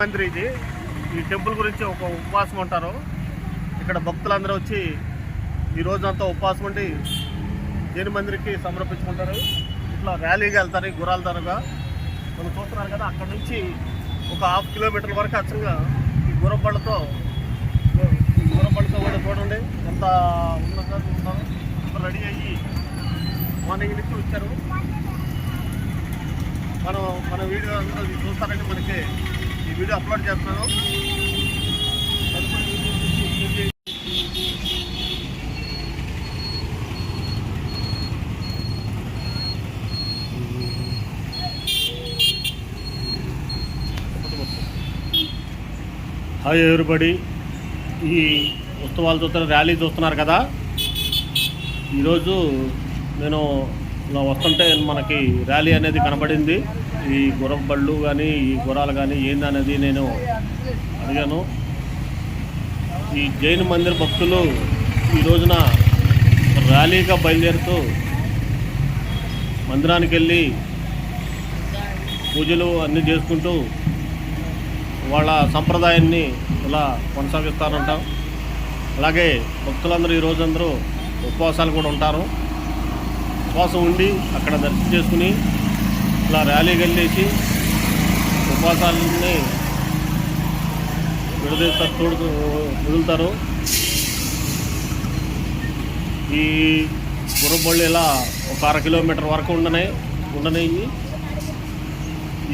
మంత్రిజీ ఈ టెంపుల్ గురించి ఒక ఉపవాసం ఉంటారు. ఇక్కడ భక్తులందరూ వచ్చి ఈ రోజంతా ఉపవాసం ఉండి జైన మందిరికి సమర్పించుకుంటారు. ఇట్లా ర్యాలీగా వెళ్తారు ఈ గుర్రాల ధరగా. మనం చూస్తున్నారు కదా, అక్కడ నుంచి ఒక 1/2 కిలోమీటర్ల వరకు అచ్చంగా ఈ గుర్రబళ్ళతో కూడా చూడండి ఎంత ఉన్నతంగా ఉన్నారు. రెడీ అయ్యి మార్నింగ్ నుంచి వచ్చారు. మన వీడియో అందరూ చూస్తారంటే మనకి ఈ వీడియో అప్లోడ్ చేస్తున్నాను. హాయ్ ఎవరిబడి, ఈ ఉత్సవాలు చూస్తున్న ర్యాలీ చూస్తున్నారు కదా. ఈరోజు నేను ఇలా వస్తుంటే మనకి ర్యాలీ అనేది కనబడింది. ఈ గుర్రం బళ్ళు కానీ ఈ గుర్రాలు కానీ ఏందనేది నేను అడిగాను. ఈ జైన మందిర్ భక్తులు ఈ రోజున ర్యాలీగా బయలుదేరుతూ మందిరానికి వెళ్ళి పూజలు అన్నీ చేసుకుంటూ వాళ్ళ సంప్రదాయాన్ని ఇలా కొనసాగిస్తారంటాం. అలాగే భక్తులందరూ ఈ రోజందరూ ఉపవాసాలు కూడా ఉంటారు. ఉపవాసం ఉండి అక్కడ దర్శనం చేసుకుని ఇలా ర్యాలీకి వెళ్ళేసి ఉపవాసాలని వదులుతారు. ఈ గుర్రబళ్ళు ఇలా ఒక 1/2 కిలోమీటర్ వరకు ఉండనేవి.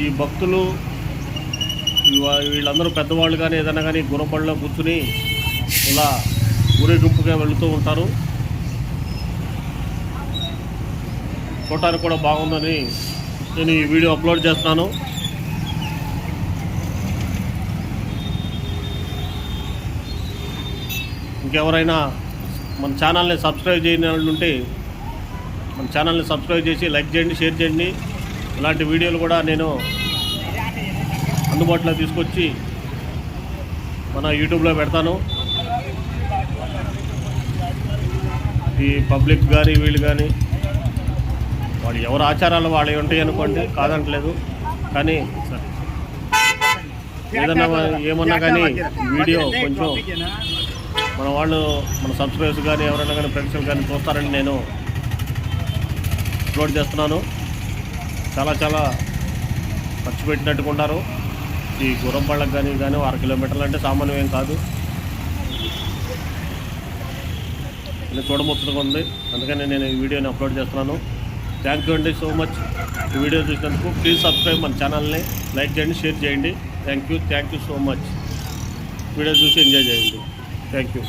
ఈ భక్తులు వీళ్ళందరూ పెద్దవాళ్ళు కానీ ఏదైనా కానీ గుర్రబళ్ళలో కూర్చుని ఇలా ఊరేగింపుగా వెళుతూ ఉంటారు. చూడటానికి కూడా బాగుందని నేను ఈ వీడియో అప్లోడ్ చేస్తున్నాను. ఇంకెవరైనా మన ఛానల్ని సబ్స్క్రైబ్ చేయని వాళ్ళు ఉంటే మన ఛానల్ని సబ్స్క్రైబ్ చేసి లైక్ చేయండి, షేర్ చేయండి. ఇలాంటి వీడియోలు కూడా నేను అందుబాటులో తీసుకొచ్చి మన యూట్యూబ్లో పెడతాను. ఈ పబ్లిక్ కానీ వీళ్ళు కానీ వాళ్ళు ఎవరు ఆచారాలు వాళ్ళవి ఉంటాయి అనుకోండి, కాదంటలేదు. కానీ ఏదన్నా ఏమన్నా కానీ వీడియో కొంచెం మన వాళ్ళు మన సబ్స్క్రైబర్స్ కానీ ఎవరైనా కానీ ఫ్రెండ్స్ కానీ చూస్తారని నేను అప్లోడ్ చేస్తున్నాను. చాలా ఖర్చు పెట్టినట్టుకుంటారు. ఈ గుర్రం బళ్ళకు కానీ 1/2 కిలోమీటర్లు అంటే సామాన్యం ఏం కాదు. నేను చూడముచ్చటగా ఉంది, అందుకని నేను ఈ వీడియోని అప్లోడ్ చేస్తున్నాను. థ్యాంక్ యూ అండి సో మచ్. ఈ వీడియో చూసినందుకు ప్లీజ్ సబ్స్క్రైబ్ మన ఛానల్ని, లైక్ చేయండి, షేర్ చేయండి. Thank you so much. Video చూసి ఎంజాయ్ చేయండి. Thank you.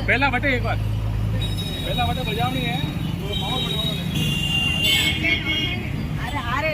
पहला बटे एक बार पहला बटे बजावनी है तो माहौल बनवाना है। अरे आ रहे